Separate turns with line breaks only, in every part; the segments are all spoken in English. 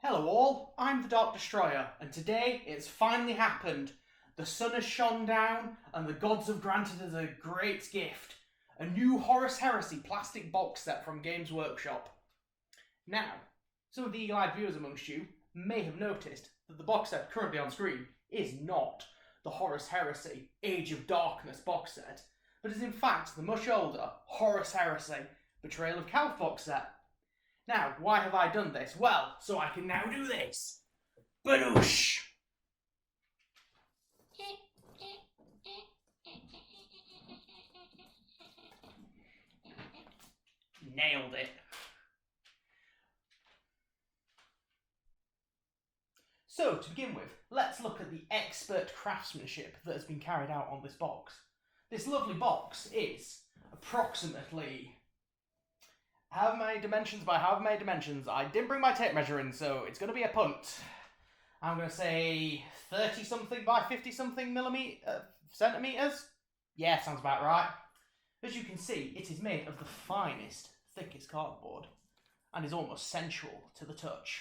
Hello all, I'm the Dark Destroyer, and today it's finally happened. The sun has shone down, and the gods have granted us a great gift. A new Horus Heresy plastic box set from Games Workshop. Now, some of the eagle-eyed viewers amongst you may have noticed that the box set currently on screen is not the Horus Heresy Age of Darkness box set, but is in fact the much older Horus Heresy Betrayal of Caliph box set. Now, why have I done this? Well, so I can now do this. Badoosh! Nailed it. So, to begin with, let's look at the expert craftsmanship that has been carried out on this box. This lovely box is approximately however many dimensions by however many dimensions. I didn't bring my tape measure in, so it's going to be a punt. I'm going to say 30-something by 50-something centimetres? Yeah, sounds about right. As you can see, it is made of the finest, thickest cardboard, and is almost sensual to the touch.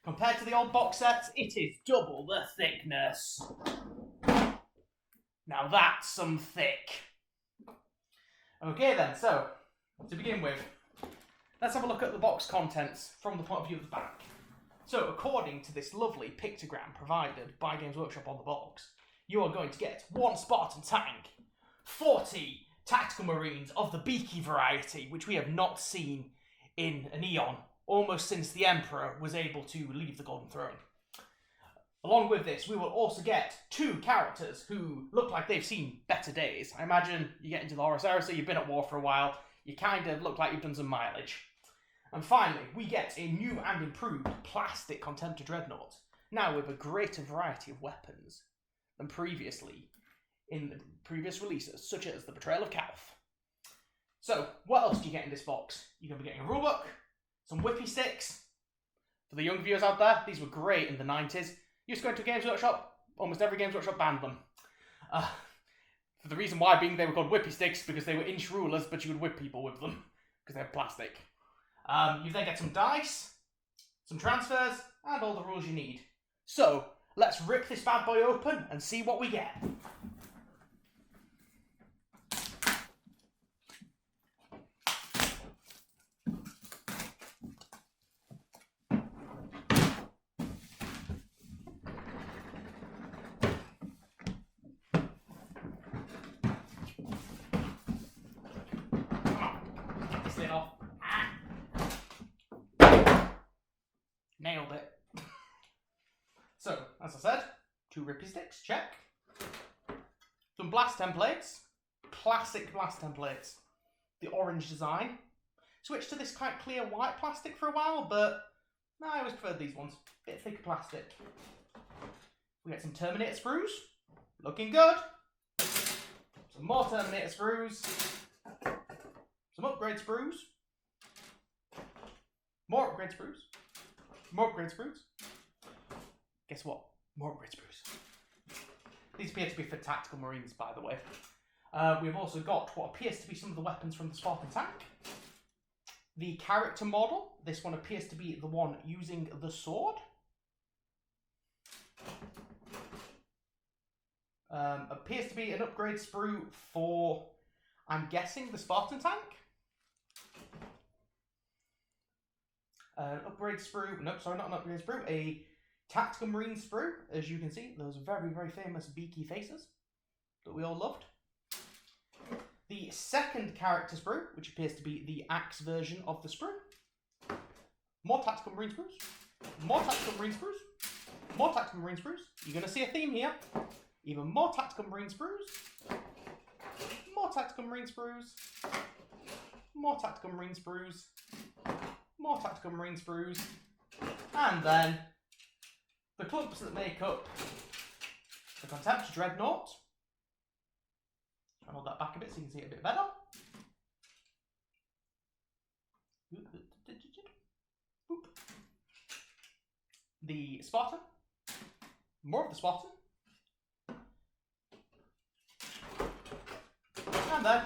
Compared to the old box sets, it is double the thickness. Now that's some thick. Okay then, so, to begin with, let's have a look at the box contents from the point of view of the back. So, according to this lovely pictogram provided by Games Workshop on the box, you are going to get 1 Spartan tank, 40 tactical marines of the Geeky variety, which we have not seen in an eon, almost since the Emperor was able to leave the Golden Throne. Along with this, we will also get 2 characters who look like they've seen better days. I imagine you get into the Horus Heresy, you've been at war for a while, you kind of look like you've done some mileage. And finally, we get a new and improved plastic Contemptor Dreadnought, now with a greater variety of weapons than previously in the previous releases, such as the Betrayal of Caliph. So, what else do you get in this box? You're going to be getting a rulebook, some whippy sticks. For the young viewers out there, these were great in the 90s. You used to go into a Games Workshop, almost every Games Workshop banned them. For the reason why being they were called whippy sticks, because they were inch rulers, but you would whip people with them, because they're plastic. You then get some dice, some transfers, and all the rules you need. So, let's rip this bad boy open and see what we get. Off. Nailed it. So, as I said, 2 rippy sticks, check. Some blast templates, classic blast templates. The orange design. Switched to this quite clear white plastic for a while, but no, I always preferred these ones. Bit thicker plastic. We get some Terminator sprues, looking good. Some more Terminator sprues. Some upgrade sprues. More upgrade sprues. More upgrade sprues. Guess what? More upgrade sprues. These appear to be for tactical marines, by the way. We've also got what appears to be some of the weapons from the Spartan tank. The character model. This one appears to be the one using the sword. Appears to be an upgrade sprue for, I'm guessing, the Spartan tank. Upgrade sprue, nope, sorry, not an upgrade sprue, a tactical marine sprue, as you can see, those very, very famous beaky faces that we all loved. The second character sprue, which appears to be the axe version of the sprue. More tactical marine sprues, more tactical marine sprues, more tactical marine sprues. You're going to see a theme here. Even more tactical marine sprues, more tactical marine sprues, more tactical marine sprues, more tactical marine sprues, and then the clumps that make up the Contemptor Dreadnought. I'll hold that back a bit so you can see it a bit better. The Spartan, more of the Spartan, and then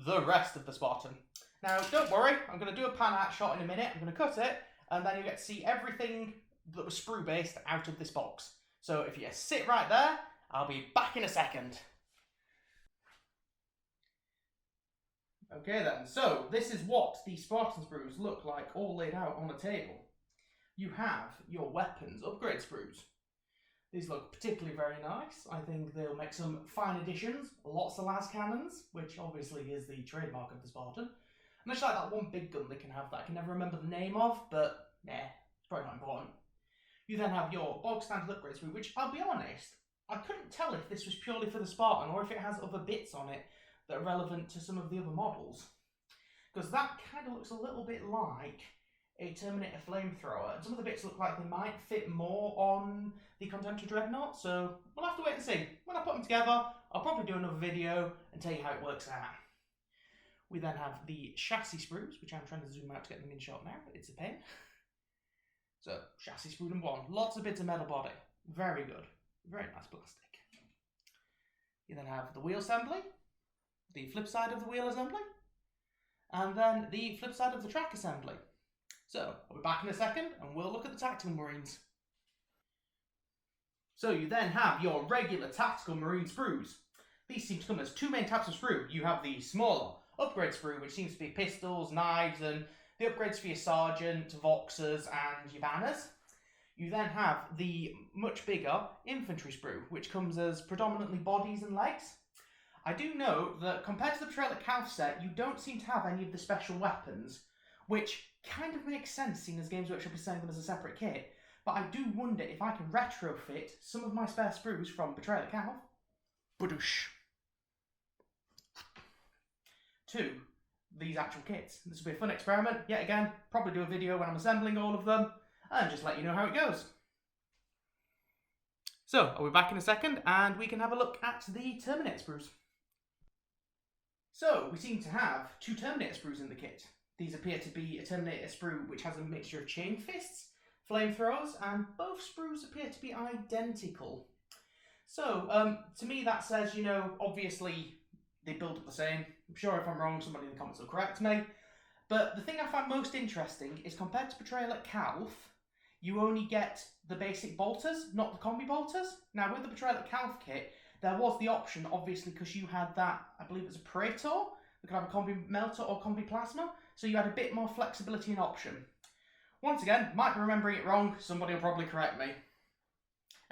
the rest of the Spartan. Now, don't worry, I'm going to do a pan out shot in a minute, I'm going to cut it, and then you get to see everything that was sprue-based out of this box. So if you sit right there, I'll be back in a second. Okay then, so this is what the Spartan sprues look like all laid out on a table. You have your weapons upgrade sprues. These look particularly very nice. I think they'll make some fine additions. Lots of las cannons, which obviously is the trademark of the Spartan. And just like that one big gun they can have that I can never remember the name of, but nah, it's probably not important. You then have your bog standard upgrade sprue, which I'll be honest, I couldn't tell if this was purely for the Spartan or if it has other bits on it that are relevant to some of the other models. Because that kind of looks a little bit like a Terminator flamethrower, and some of the bits look like they might fit more on the Contemptor Dreadnought, so we'll have to wait and see. When I put them together, I'll probably do another video and tell you how it works out. We then have the chassis sprues, which I'm trying to zoom out to get them in shot now, but it's a pain. So, chassis sprue number 1, lots of bits of metal body, very good, very nice plastic. You then have the wheel assembly, the flip side of the wheel assembly, and then the flip side of the track assembly. So, I'll be back in a second and we'll look at the Tactical Marines. So you then have your regular Tactical Marine sprues. These seem to come as two main types of sprue. You have the smaller upgrade sprue, which seems to be pistols, knives, and the upgrades for your sergeant, voxers, and your banners. You then have the much bigger infantry sprue, which comes as predominantly bodies and legs. I do note that compared to the Betrayal at Calf set, you don't seem to have any of the special weapons, which kind of makes sense seeing as Games Workshop is selling them as a separate kit, but I do wonder if I can retrofit some of my spare sprues from Betrayal at Calf to these actual kits. This will be a fun experiment. Yet again, probably do a video when I'm assembling all of them, and just let you know how it goes. So, I'll be back in a second, and we can have a look at the Terminator sprues. So, we seem to have two Terminator sprues in the kit. These appear to be a Terminator sprue which has a mixture of chain fists, flamethrowers, and both sprues appear to be identical. So, to me that says, you know, obviously they build up the same. I'm sure if I'm wrong, somebody in the comments will correct me. But the thing I find most interesting is compared to Betrayal at Calf, you only get the basic bolters, not the combi bolters. Now, with the Betrayal at Calf kit, there was the option, obviously, because you had that, I believe it was a Praetor, that could have a combi melter or combi plasma, so you had a bit more flexibility and option. Once again, might be remembering it wrong, somebody will probably correct me.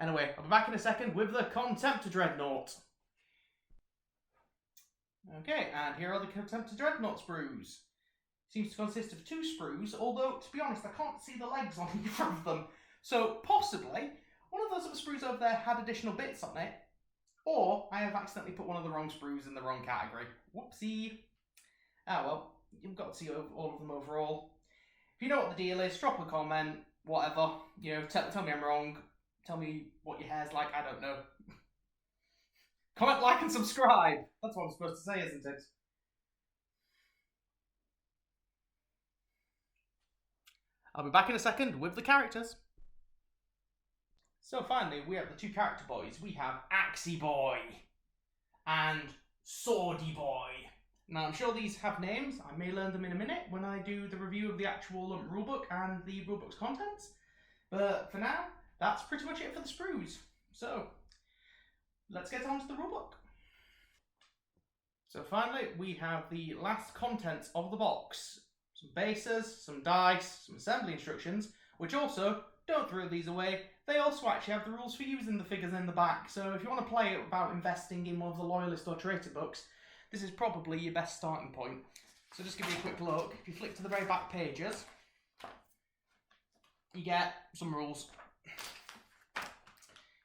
Anyway, I'll be back in a second with the Contemptor Dreadnought. Okay, and here are the Contemptor Dreadnought sprues. Seems to consist of two sprues, although, to be honest, I can't see the legs on either of them. So, possibly, one of those other sprues over there had additional bits on it, or I have accidentally put one of the wrong sprues in the wrong category. Whoopsie. Ah well, you've got to see all of them overall. If you know what the deal is, drop a comment, whatever. You know, tell me I'm wrong. Tell me what your hair's like, I don't know. Comment, like, and subscribe. That's what I'm supposed to say, isn't it? I'll be back in a second with the characters. So finally, we have the two character boys. We have Axie Boy and Swordy Boy. Now, I'm sure these have names. I may learn them in a minute when I do the review of the actual rulebook and the rulebook's contents. But for now, that's pretty much it for the sprues. So, let's get on to the rulebook. So finally, we have the last contents of the box. Some bases, some dice, some assembly instructions, which also, don't throw these away, they also actually have the rules for using the figures in the back. So if you want to play about investing in one of the Loyalist or Traitor books, this is probably your best starting point. So just give you a quick look. If you flick to the very back pages, you get some rules.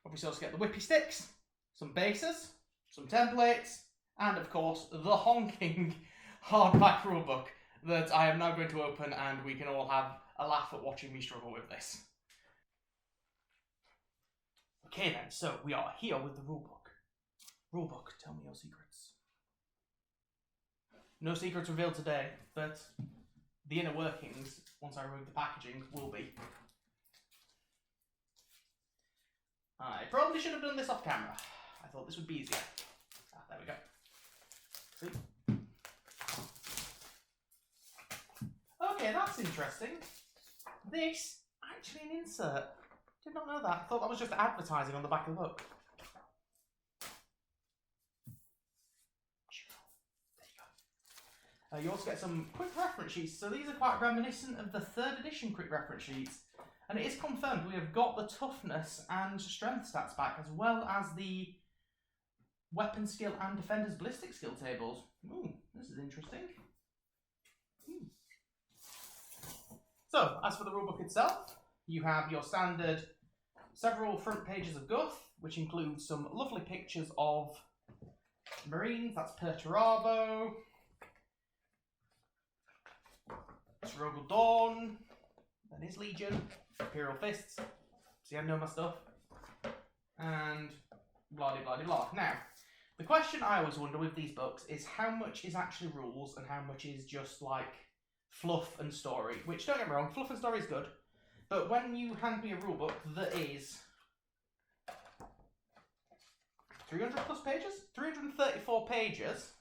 Obviously also get the whippy sticks, some bases, some templates, and of course the honking hardback rulebook that I am now going to open, and we can all have a laugh at watching me struggle with this. Okay then, so we are here with the rulebook. Rulebook, tell me your secrets. No secrets revealed today, but the inner workings, once I remove the packaging, will be. I probably should have done this off camera. I thought this would be easier. Ah, there we go. See? Okay, that's interesting. this actually an insert. Did not know that. I thought that was just advertising on the back of the book. There you go. You also get some quick reference sheets. So these are quite reminiscent of the 3rd edition quick reference sheets. And it is confirmed we have got the toughness and strength stats back, as well as the weapon skill and defender's ballistic skill tables. Ooh, this is interesting. So, as for the rulebook itself, you have your standard several front pages of guff, which includes some lovely pictures of Marines. That's Perturabo, Struggle Dawn, then his Legion, Imperial Fists, so you know my stuff, and blah blah blah blah. Now, the question I always wonder with these books is how much is actually rules and how much is just like fluff and story, which, don't get me wrong, fluff and story is good, but when you hand me a rulebook that is 300 plus pages, 334 pages,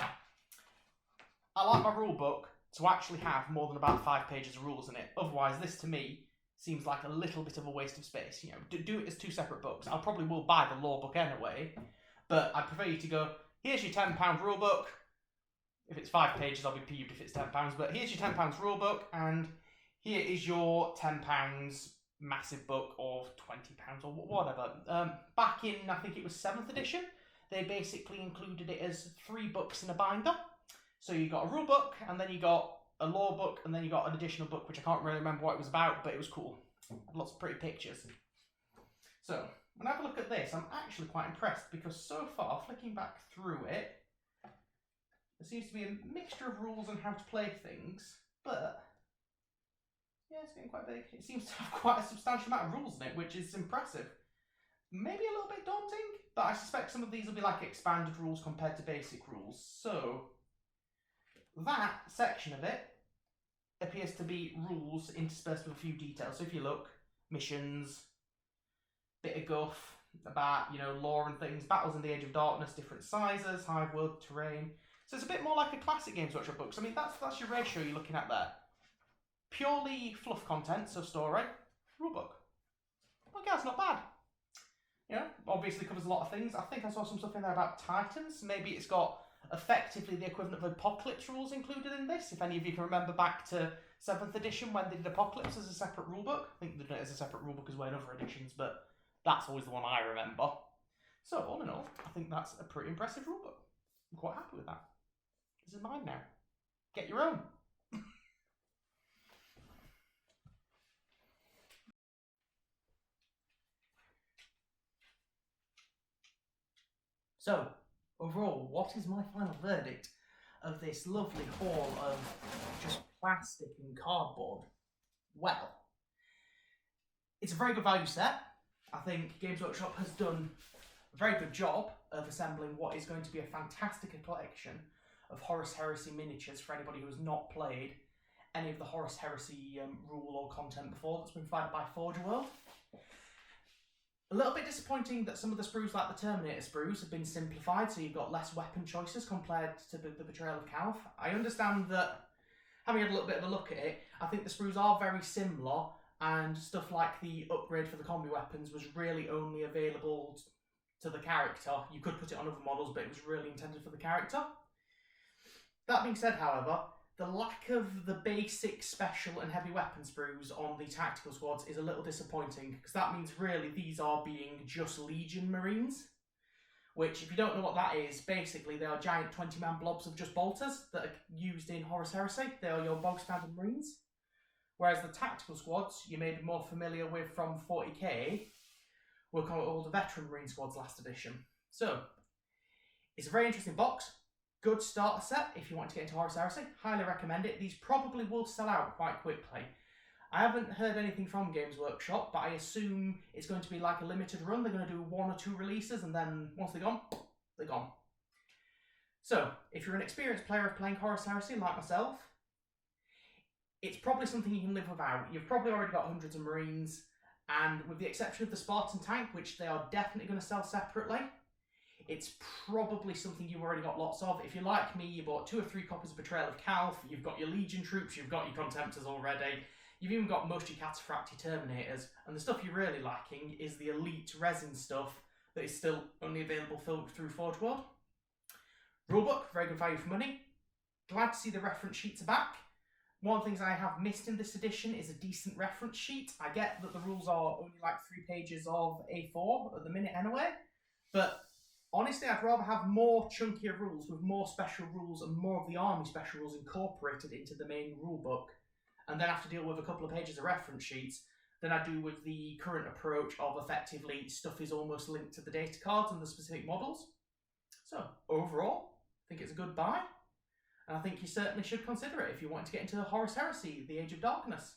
I like my rulebook to actually have more than about 5 pages of rules in it. Otherwise, this to me seems like a little bit of a waste of space. You know, do it as 2 separate books. I probably will buy the law book anyway, but I prefer you to go, here's your £10 rulebook. If it's 5 pages, I'll be peeved if it's £10, but here's your £10 rulebook, and here is your £10 massive book, or £20 or whatever. Back in, I think it was 7th edition, they basically included it as 3 books in a binder. So you got a rule book, and then you got a law book, and then you got an additional book, which I can't really remember what it was about, but it was cool. Lots of pretty pictures. So, when I have a look at this, I'm actually quite impressed, because so far, flicking back through it, there seems to be a mixture of rules on how to play things, but yeah, it's getting quite big. It seems to have quite a substantial amount of rules in it, which is impressive. Maybe a little bit daunting, but I suspect some of these will be like expanded rules compared to basic rules. So, that section of it appears to be rules interspersed with a few details. So if you look, missions, bit of guff about, you know, lore and things, battles in the Age of Darkness, different sizes, hive world, terrain. So it's a bit more like a classic Games Workshop book. So I mean, that's your ratio you're looking at there. Purely fluff content, so story, rulebook. Okay, that's not bad. You know, obviously covers a lot of things. I think I saw some stuff in there about Titans. Maybe it's got effectively the equivalent of Apocalypse rules included in this. If any of you can remember back to 7th edition when they did Apocalypse as a separate rulebook. I think they did it as a separate rulebook as well in other editions, but that's always the one I remember. So, all in all, I think that's a pretty impressive rulebook. I'm quite happy with that. This is mine now. Get your own. So, overall, what is my final verdict of this lovely haul of just plastic and cardboard? Well, it's a very good value set. I think Games Workshop has done a very good job of assembling what is going to be a fantastic collection of Horus Heresy miniatures for anybody who has not played any of the Horus Heresy rule or content before that's been provided by Forge World. A little bit disappointing that some of the sprues, like the Terminator sprues, have been simplified, so you've got less weapon choices compared to the Betrayal of Calf. I understand that, having had a little bit of a look at it, I think the sprues are very similar, and stuff like the upgrade for the combi weapons was really only available to the character. You could put it on other models, but it was really intended for the character. That being said, however, the lack of the basic special and heavy weapon sprues on the tactical squads is a little disappointing, because that means really these are being just Legion Marines, which, if you don't know what that is, basically they are giant 20-man blobs of just bolters that are used in Horus Heresy. They are your bog standard Marines. Whereas the tactical squads you may be more familiar with from 40k were called the Veteran Marine Squads last edition. So, it's a very interesting box. Good starter set if you want to get into Horus Heresy. Highly recommend it. These probably will sell out quite quickly. I haven't heard anything from Games Workshop, but I assume it's going to be like a limited run. They're going to do 1 or 2 releases, and then once they're gone, they're gone. So, if you're an experienced player of playing Horus Heresy like myself, it's probably something you can live without. You've probably already got hundreds of Marines, and with the exception of the Spartan tank, which they are definitely going to sell separately, it's probably something you've already got lots of. If you're like me, you bought 2 or 3 copies of Betrayal of Calf, you've got your Legion troops, you've got your Contemptors already, You've even got Moshi Cataphracti Terminators, and the stuff you're really liking is the elite resin stuff that is still only available through Forge World. Rulebook, very good value for money. Glad to see the reference sheets are back. One of the things I have missed in this edition is a decent reference sheet. I get that the rules are only like 3 pages of A4 at the minute anyway, but honestly, I'd rather have more chunkier rules with more special rules and more of the army special rules incorporated into the main rulebook, and then have to deal with a couple of pages of reference sheets than I do with the current approach of effectively stuff is almost linked to the data cards and the specific models. So overall, I think it's a good buy. And I think you certainly should consider it if you want to get into Horus Heresy, the Age of Darkness.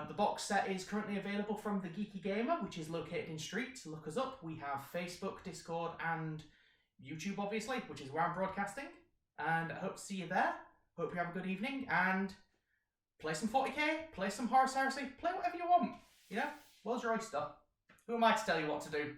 The box set is currently available from the Geeky Gamer, which is located in Street. Look us up. We have Facebook, Discord, and YouTube, obviously, which is where I'm broadcasting. And I hope to see you there. Hope you have a good evening, and play some 40k, play some Horus Heresy, play whatever you want. You know, world's your oyster. Who am I to tell you what to do?